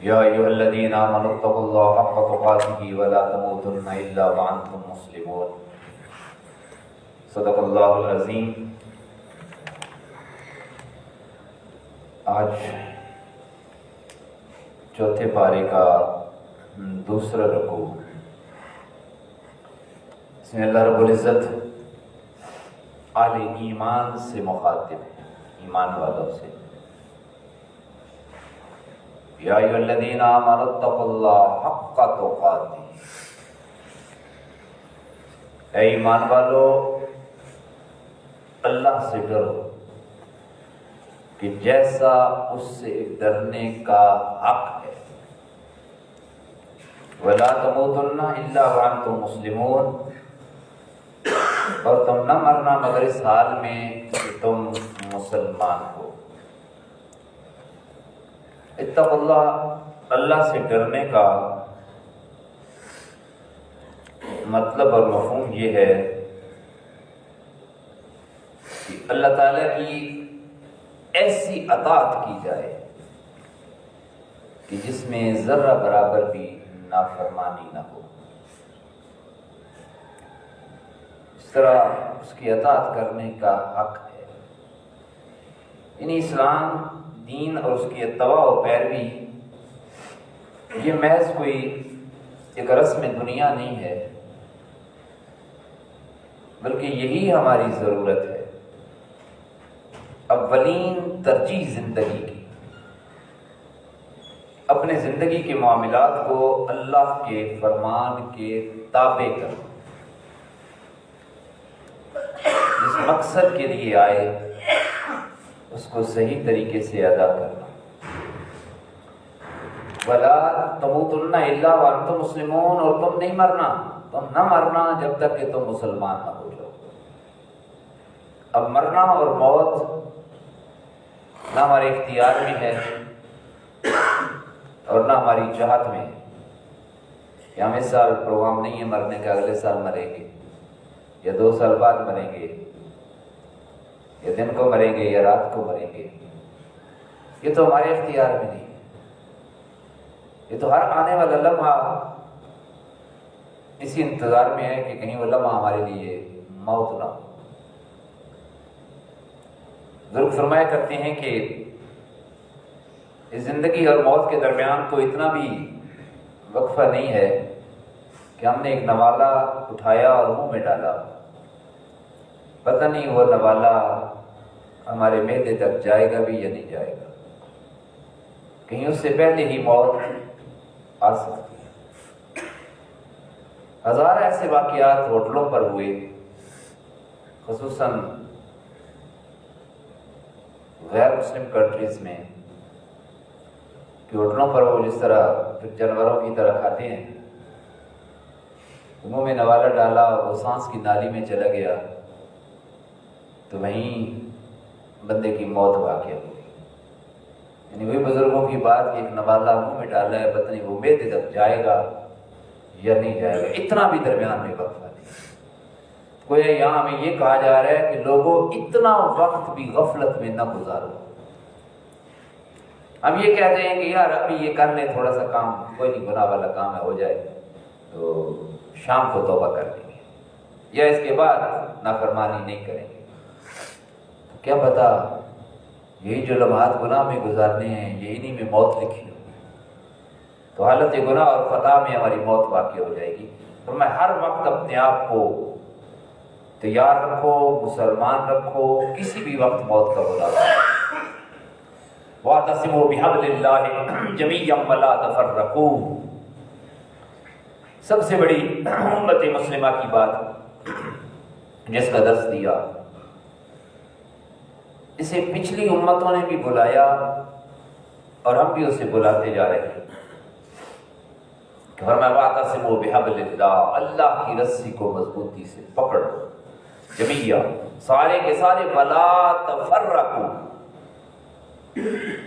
یا ایھا الذین آمنوا اتقوا اللہ حق تقاتہ ولا تموتن الا وانتم مسلمون۔ صدق اللہ العظیم۔ آج چوتھے پارے کا دوسرا رکوع، اس میں اللہ رب العزت اہل ایمان سے مخاطب ہے، ایمان والوں سے۔ یا ایھا الذین آمنوا اتقوا اللہ حق تقاتہ، اے ایمان والو اللہ سے ڈرو کہ جیسا اس سے ڈرنے کا حق ہے۔ وَلَا تَمُوتُنَّ إِلَّا وَأَنْتُمْ مُسْلِمُونَ، اور تم نہ مرنا مگر اس حال میں کہ تم مسلمان ہو۔ اتقوا اللہ، اللہ سے ڈرنے کا مطلب اور مفہوم یہ ہے کہ اللہ تعالیٰ کی ایسی اطاعت کی جائے کہ جس میں ذرہ برابر بھی نافرمانی نہ ہو، اس طرح اس کی اطاعت کرنے کا حق ہے۔ یعنی اسلام دین اور اس کی اتباع و پیروی یہ محض کوئی ایک رسم دنیا نہیں ہے، بلکہ یہی ہماری ضرورت ہے، اولین ترجیح زندگی کی۔ اپنے زندگی کے معاملات کو اللہ کے فرمان کے تابع کرنا، جس مقصد کے لیے آئے اس کو صحیح طریقے سے ادا کرنا۔ وَلَا تَمُوتُنَّ إِلَّا وَأَنْتُمْ مُسْلِمُونَ، اور تم نہیں مرنا، تم نہ مرنا جب تک کہ تم مسلمان نہ ہو جاؤ۔ اب مرنا اور موت نہ ہمارے اختیار میں ہے اور نہ ہماری چاہت میں ہے کہ ہم اس سال پروگرام نہیں ہے مرنے کا، اگلے سال مریں گے یا 2 سال بعد مریں گے، یا دن کو مریں گے یا رات کو مریں گے۔ یہ تو ہمارے اختیار میں نہیں ہے، یہ تو ہر آنے والا لمحہ اسی انتظار میں ہے کہ کہیں وہ لمحہ ہمارے لیے موت نہ ہو۔ بزرگ فرمایا کرتے ہیں کہ اس زندگی اور موت کے درمیان تو اتنا بھی وقفہ نہیں ہے کہ ہم نے ایک نوالہ اٹھایا اور منہ میں ڈالا، پتہ نہیں وہ نوالہ ہمارے معدے تک جائے گا بھی یا نہیں جائے گا، کہیں اس سے پہلے ہی موت آ سکتی ہے۔ ہزار ایسے واقعات ہوٹلوں پر ہوئے، خصوصاً غیر مسلم کنٹریز میں، کہ ہوٹلوں پر وہ جس طرح جانوروں کی طرح کھاتے ہیں، منہ میں نوالہ ڈالا اور وہ سانس کی نالی میں چلا گیا تو وہیں بندے کی موت واقع ہو گئی۔ یعنی وہی بزرگوں کی بات کہ ایک نوالہ منہ میں ڈالا ہے، پتہ نہیں وہ معدے تک جائے گا یا نہیں جائے گا، اتنا بھی درمیان میں وقفہ نہیں۔ کوئی یہاں ہمیں یہ کہا جا رہا ہے کہ لوگوں اتنا وقت بھی غفلت میں نہ گزارو۔ ہم یہ کہتے ہیں کہ یار ابھی یہ کر لیں تھوڑا سا کام، کوئی نہیں، گناہ والا کام ہے، ہو جائے تو شام کو توبہ کر لیں گے، یا اس کے بعد نافرمانی نہیں کریں گے۔ کیا پتا یہی جو لمحات گناہ میں گزارنے ہیں یہ انہی میں موت لکھی ہوگی، تو حالت گناہ اور خطا میں ہماری موت واقع ہو جائے گی۔ تو میں ہر وقت اپنے آپ کو تیار رکھو، مسلمان رکھو، کسی بھی وقت موت کا بلاوا۔ وَاعْتَصِمُوا بِحَبْلِ اللَّهِ جَمِيعًا وَلَا تَفَرَّقُوا، سب سے بڑی امت مسلمہ کی بات جس کا درس دیا، اسے پچھلی امتوں نے بھی بلایا اور ہم بھی اسے بلاتے جا رہے ہیں۔ فرمایا وَاعْتَصِمُوا بِحَبْلِ اللَّهِ، اللہ کی رسی کو مضبوطی سے پکڑو، جمیعا سارے کے سارے، وَلَا تَفَرَّقُوا،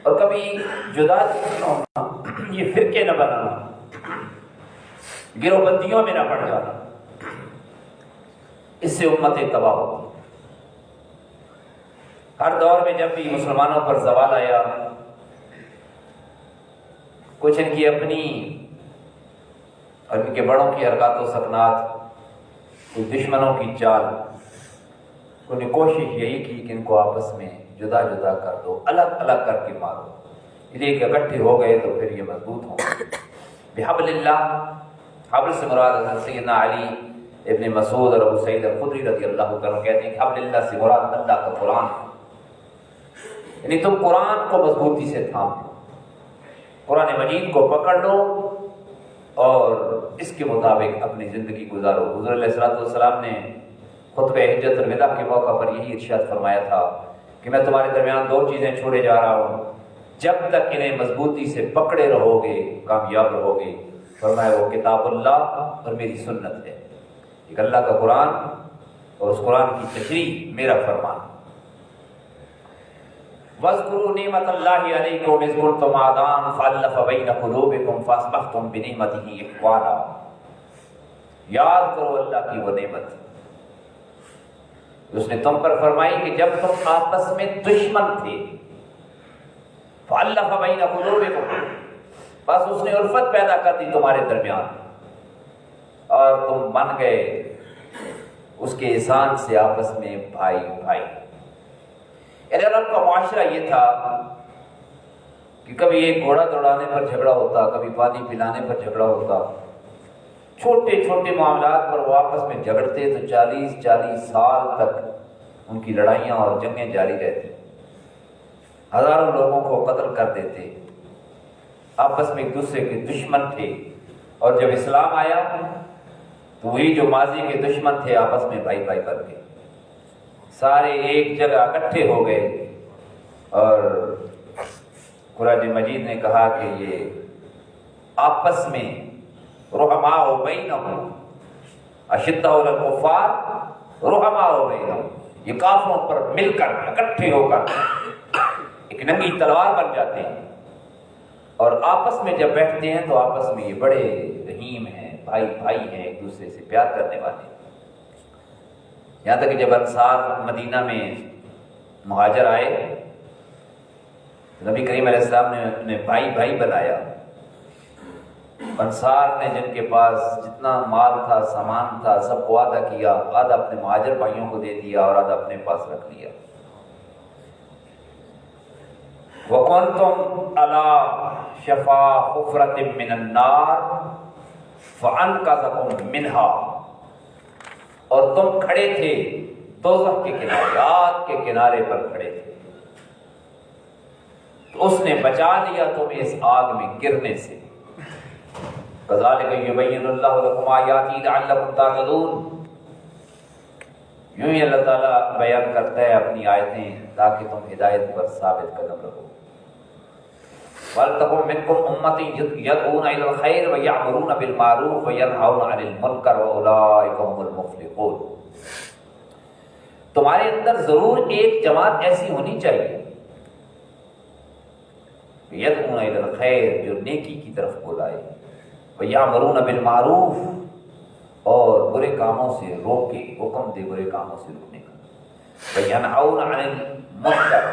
اور کبھی جدا نہ ہونا، یہ فرقے نہ بنانا، گروہ بندیوں میں نہ پڑ جانا، اس سے امت تباہ ہوگی۔ ہر دور میں جب بھی مسلمانوں پر زوال آیا، کچھ ان کی اپنی اور ان کے بڑوں کی حرکات و سکنات، کچھ دشمنوں کی چال، انہوں نے کوشش یہی کی کہ ان کو آپس میں جدا جدا کر دو، الگ الگ کر کے مارو، اس لیے کہ اکٹھے ہو گئے تو پھر یہ مضبوط ہوں گے۔ بحبل اللہ، حبل سے مراد حضرت سیدنا علی ابن مسعود اور ابو سعید الخدری رضی اللہ عنہ کہتے ہیں کہ حبل اللہ سے مراد اللہ کا قرآن، یعنی تم قرآن کو مضبوطی سے تھام لو، قرآن مجید کو پکڑ لو اور اس کے مطابق اپنی زندگی گزارو۔ حضور علیہ الصلوۃ والسلام نے خطبہ حجۃ الوداع کے موقع پر یہی ارشاد فرمایا تھا کہ میں تمہارے درمیان دو چیزیں چھوڑے جا رہا ہوں، جب تک انہیں مضبوطی سے پکڑے رہو گے کامیاب رہو گے۔ فرمایا وہ کتاب اللہ اور میری سنت ہے، ایک اللہ کا قرآن اور اس قرآن کی تشریح میرا فرمان۔ وَاذْكُرُوا نِعْمَةَ اللَّهِ عَلَيْكُمْ إِذْ كُنتُمْ أَعْدَاءً فَأَلَّفَ بَيْنَ قُلُوبِكُمْ فَأَصْبَحْتُمْ بِنِعْمَتِهِ إِخْوَانًا۔ یاد کرو اللہ کی وہ نعمت، اس نے تم پر فرمائی کہ جب تم آپس میں دشمن تھے، فَأَلَّفَ بَيْنَ قُلُوبِكُمْ، بس اس نے الفت پیدا کر دی تمہارے درمیان اور تم بن گئے اس کے احسان سے آپس میں بھائی بھائی۔ یعنی عرب کا معاشرہ یہ تھا کہ کبھی ایک گھوڑا دوڑانے پر جھگڑا ہوتا، کبھی پانی پلانے پر جھگڑا ہوتا، چھوٹے چھوٹے معاملات پر وہ آپس میں جھگڑتے تو 40 سال تک ان کی لڑائیاں اور جنگیں جاری رہتی، ہزاروں لوگوں کو قتل کر دیتے، آپس میں ایک دوسرے کے دشمن تھے۔ اور جب اسلام آیا تو وہی جو ماضی کے دشمن تھے آپس میں بھائی بھائی بن گئے، سارے ایک جگہ اکٹھے ہو گئے۔ اور قرآن مجید نے کہا کہ یہ آپس میں رحماء بینہم اشدہ علی الکفار رحماء بینہم، یہ کافروں پر مل کر اکٹھے ہو کر ایک ننگی تلوار بن جاتے ہیں، اور آپس میں جب بیٹھتے ہیں تو آپس میں یہ بڑے رحیم ہیں، بھائی بھائی ہیں، ایک دوسرے سے پیار کرنے والے ہیں۔ یہاں تک کہ جب انصار مدینہ میں مہاجر آئے، نبی کریم علیہ السلام نے انہیں بھائی بھائی بنایا۔ انصار نے جن کے پاس جتنا مال تھا، سامان تھا، سب کو آدھا کیا، آدھا اپنے مہاجر بھائیوں کو دے دیا اور آدھا اپنے پاس رکھ لیا۔ وَكُنْتُمْ عَلَى شَفَا حُفْرَةٍ مِّنَ النَّارِ فَأَنْقَذَكُم مِّنْهَا، اور تم کھڑے تھے دوزخ کے کنارے، آگ کے کنارے پر کھڑے تھے، تو اس نے بچا لیا تمہیں اس آگ میں گرنے سے۔ كَذَلِكَ يُبَيِّنُ اللَّهُ لَكُمْ آيَاتِهِ لَعَلَّكُمْ تَهْتَدُونَ، یوں ہی اللہ تعالیٰ بیان کرتا ہے اپنی آیتیں تاکہ تم ہدایت پر ثابت قدم رہو۔ وَلْتَكُن مِّنكُمْ أُمَّةٌ يَدْعُونَ إِلَى الْخَيْرِ وَيَأْمُرُونَ بِالْمَعْرُوفِ وَيَنْهَوْنَ عَنِ الْمُنكَرِ وَأُولَٰئِكَ هُمُ الْمُفْلِحُونَ۔ تمہارے اندر ضرور ایک جماعت ایسی ہونی چاہیے يَدْعُونَ إِلَى الْخَيْرِ، جو نیکی کی طرف بلائے، وَيَأْمُرُونَ بِالْمَعْرُوفِ، اور برے کاموں سے روکے، حکم دے برے کاموں سے روکنے کا، وَيَنْهَوْنَ عَنِ الْمُنكَرِ،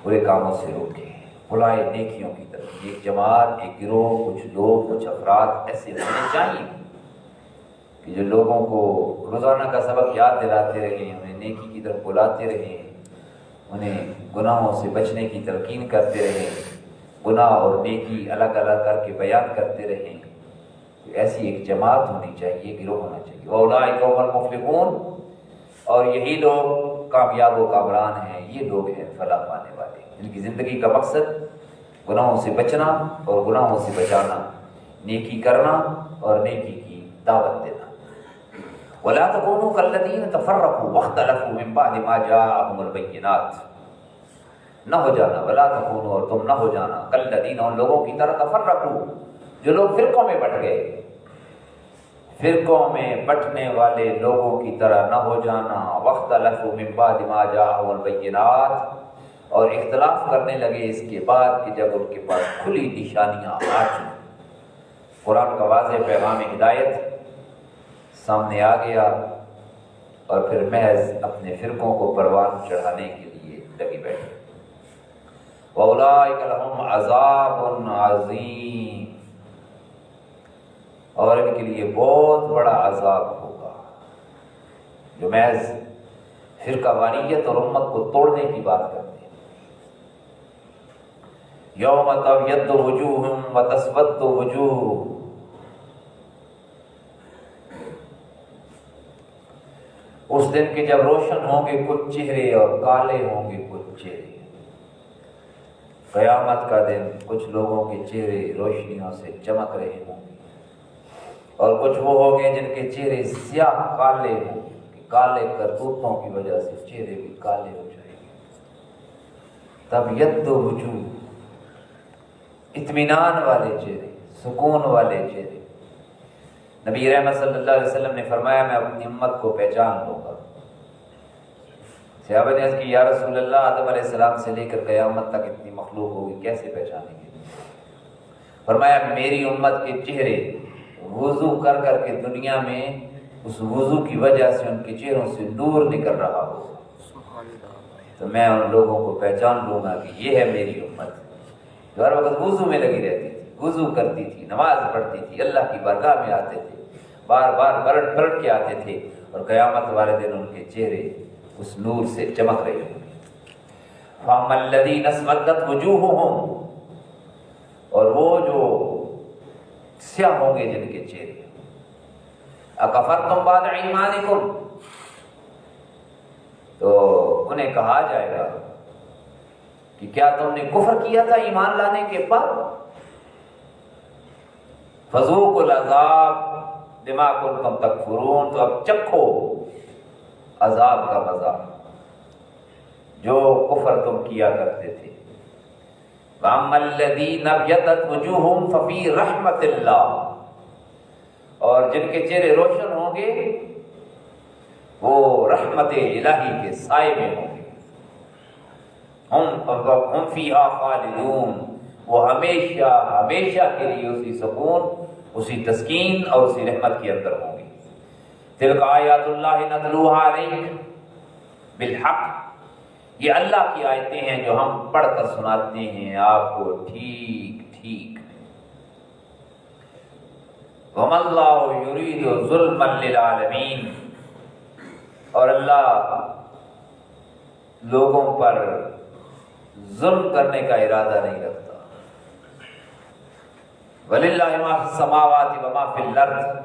برے کاموں سے روکے، بلائے نیکیوں کی طرف۔ ایک جماعت، ایک گروہ، کچھ لوگ، کچھ افراد ایسے ہونے چاہیے کہ جو لوگوں کو روزانہ کا سبق یاد دلاتے رہیں، انہیں نیکی کی طرف بلاتے رہیں، انہیں گناہوں سے بچنے کی تلقین کرتے رہیں، گناہ اور نیکی الگ الگ کر کے بیان کرتے رہیں۔ ایسی ایک جماعت ہونی چاہیے، گروہ ہونا چاہیے۔ وَأُولَٰئِكَ هُمُ الْمُفْلِحُونَ، اور یہی لوگ کامیاب و کامران ہیں، یہ لوگ ہیں فلاح پانے والے، جن کی زندگی کا مقصد گناہوں سے بچنا اور گناہوں سے بچانا، نیکی کرنا اور نیکی کی دعوت دینا۔ وَلَا تَكُونُوا كَالَّذِينَ تَفَرَّقُوا وَاخْتَلَفُوا مِن بَعْدِ مَا جَاءَهُمُ الْبَيِّنَاتُ، نہ ہو جانا، وَلَا تَكُونُوا، اور تم نہ ہو جانا، كَالَّذِينَ، ان لوگوں کی طرح، تَفَرَّقُوا، جو لوگ فرقوں میں بٹ گئے، فرقوں میں بٹنے والے لوگوں کی طرح نہ ہو جانا، وَاخْتَلَفُوا مِن بَعْدِ مَا جَاءَهُمُ الْبَيِّنَاتُ، اور اختلاف کرنے لگے اس کے بعد کہ جب ان کے پاس کھلی نشانیاں آ چکی۔ قرآن کا واضح پیغام ہدایت سامنے آ گیا اور پھر محض اپنے فرقوں کو پروان چڑھانے کے لیے لگی بیٹھے۔ وَأُولَٰئِكَ لَهُمْ عَذَابٌ عَظِيمٌ، اور ان کے لیے بہت بڑا عذاب ہوگا۔ جو محض فرقہ واریت اور امت کو توڑنے کی بات کرتے ہیں۔ یوم تبیض وجوہ وتسود وجوہ، اس دن کے جب روشن ہوں گے کچھ چہرے اور کالے ہوں گے کچھ چہرے۔ قیامت کا دن کچھ لوگوں کے چہرے روشنیوں سے چمک رہے ہوں گے، اور کچھ وہ ہوں گے جن کے چہرے سیاہ کالے ہوں گے، کالے کرتوتوں کی وجہ سے چہرے بھی کالے ہو جائیں گے۔ تب ید وجوہ، اطمینان والے چہرے، سکون والے چہرے۔ نبی رحمت صلی اللہ علیہ وسلم نے فرمایا میں اپنی امت کو پہچان لوں گا۔ صحابہ نے عرض کی یا رسول اللہ، آدم علیہ السلام سے لے کر قیامت تک اتنی مخلوق ہوگی، کیسے پہچانیں گے؟ فرمایا میری امت کے چہرے وضو کر کر کے دنیا میں اس وضو کی وجہ سے ان کے چہروں سے نور نکل رہا ہو، تو میں ان لوگوں کو پہچان لوں گا کہ یہ ہے میری امت، جو ہر وقت وضو میں لگی رہتی تھی، وضو کرتی تھی، نماز پڑھتی تھی، اللہ کی بارگاہ میں آتے تھے، بار بار پلٹ کے آتے تھے، اور قیامت والے دن ان کے چہرے اس نور سے چمک رہے ہوں گے۔ فَأَمَّا الَّذِينَ اسْوَدَّتْ وُجُوهُهُمْ، اور وہ جو سیاہ ہوں گے جن کے چہرے، اَكَفَرْتُمْ بَعْدَ ایمانکم، تو انہیں کہا جائے گا کہ کیا تم نے کفر کیا تھا ایمان لانے کے بعد؟ فَذُوقُوا الْعَذَابَ بِمَا كُنتُمْ تَكْفُرُونَ، تو اب چکھو عذاب کا مزہ جو کفر تم کیا کرتے تھے۔ وَأَمَّا الَّذِينَ ابْيَضَّتْ وُجُوهُهُمْ فَفِي رَحْمَةِ اللَّهِ، اور جن کے چہرے روشن ہوں گے وہ رحمت الہی کے سائے میں ہوں گے۔ ہم فیہا خالدون، وہ ہمیشہ ہمیشہ کے لیے اسی سکون، اسی تسکین اور اسی رحمت کے اندر ہوں گے۔ تلک آیات اللہ نتلوہا علیک بالحق، یہ اللہ کی آیتیں ہیں جو ہم پڑھ کر سناتے ہیں آپ کو ٹھیک ٹھیک۔ وَمَا اللَّهُ يُرِيدُ ظُلْمًا لِلْعَالَمِينَ، اور اللہ لوگوں پر ظلم کرنے کا ارادہ نہیں رکھتا۔ وَلِلَّهِ مَا فِي السَّمَاوَاتِ وَمَا فِي الْأَرْضِ،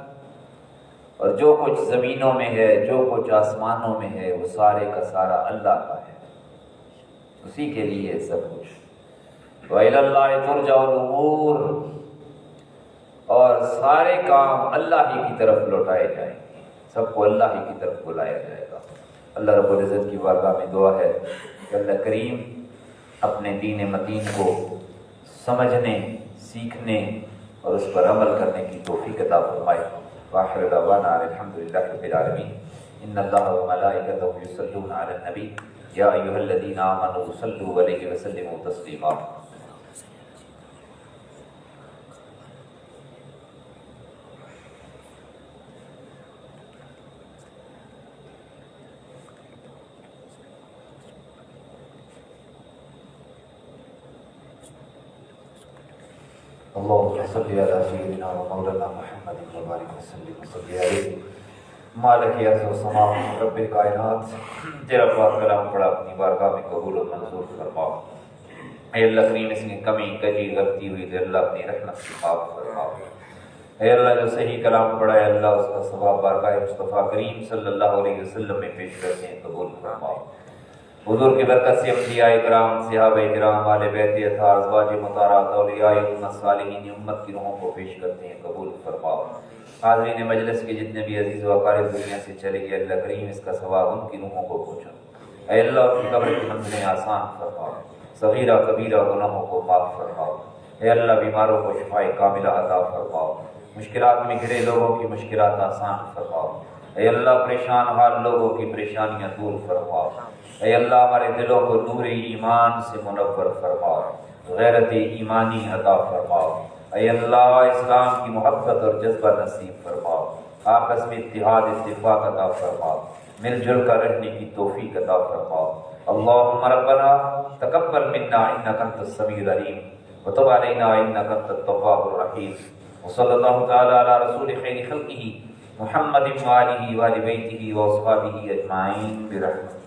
اور جو کچھ زمینوں میں ہے جو کچھ آسمانوں میں ہے وہ سارے کا سارا اللہ کا ہے، اسی کے لیے سب کچھ۔ وَإِلَى اللَّهِ تُرْجَعُ الْأُمُورُ، اور سارے کام اللہ ہی کی طرف لوٹائے جائیں گے، سب کو اللہ ہی کی طرف بلایا جائے گا۔ اللہ رب العزت کی بارگاہ میں دعا ہے کہ اللہ کریم اپنے دین متین کو سمجھنے، سیکھنے اور اس پر عمل کرنے کی توفیق عطا فرمائے۔ وآخر دعوانا الحمد للہ رب العالمین۔ ان اللہ وملائکتہ یصلون علی النبی یا ایھا الذین آمنوا صلوا علیہ وسلموا تسلیما۔ اللهم صل على سيدنا ومولانا محمد وبارك وسلم وصل علیہ۔ مالک ارض و سما، رب کائنات، تیرا پاک کلام پڑھا اپنی بارگاہ میں قبول و منظور فرماؤ۔ اے اللہ کریم اس میں کمی کجی غلطی ہوئی تو اللہ اپنی رحمت سے معاف فرماؤ۔ اے اللہ جو صحیح کلام پڑھا ہے اللہ اس کا ثواب بارگاہ مصطفیٰ کریم صلی اللہ علیہ وسلم میں پیش کرتے ہیں، قبول فرماؤ۔ حضور کی برکت سے انبیاء کرام، صحابہ کرام، آل بیت اطہار، ازواج مطہرات، اولیاء امت، صالحین امت کی روحوں کو پیش کرتے ہیں، قبول فرماؤ۔ حاضرین مجلس کے جتنے بھی عزیز و اقارب دنیا سے چلے گئے اللہ کریم اس کا ثواب ان کی روحوں کو پہنچا۔ اے اللہ ان کی قبر کی منزلیں آسان فرماؤ، صغیرہ کبیرہ گناہوں کو معاف فرماؤ۔ اے اللہ بیماروں کو شفاء کاملہ عطا فرماؤ، مشکلات میں گھرے لوگوں کی مشکلات آسان فرماؤ۔ اے اللہ پریشان حال لوگوں کی پریشانیاں دور فرماؤ۔ اے اللہ ہمارے دلوں کو نور ایمان سے منور فرماؤ، غیرت ایمانی عطا فرماؤ۔ اے اللہ اسلام کی محبت اور جذبہ نصیب فرماؤ، آپس میں اتحاد اتفاق عطا فرماؤ، مل جل کر رہنے کی توفیق عطا فرماؤ۔ اللهم ربنا تقبل منا انك انت السميع العليم وتب علينا انك انت التواب الرحيم وصلى الله تعالى على رسول خير خلقه محمد وآله وآل بيته وأصحابه أجمعين برحمته.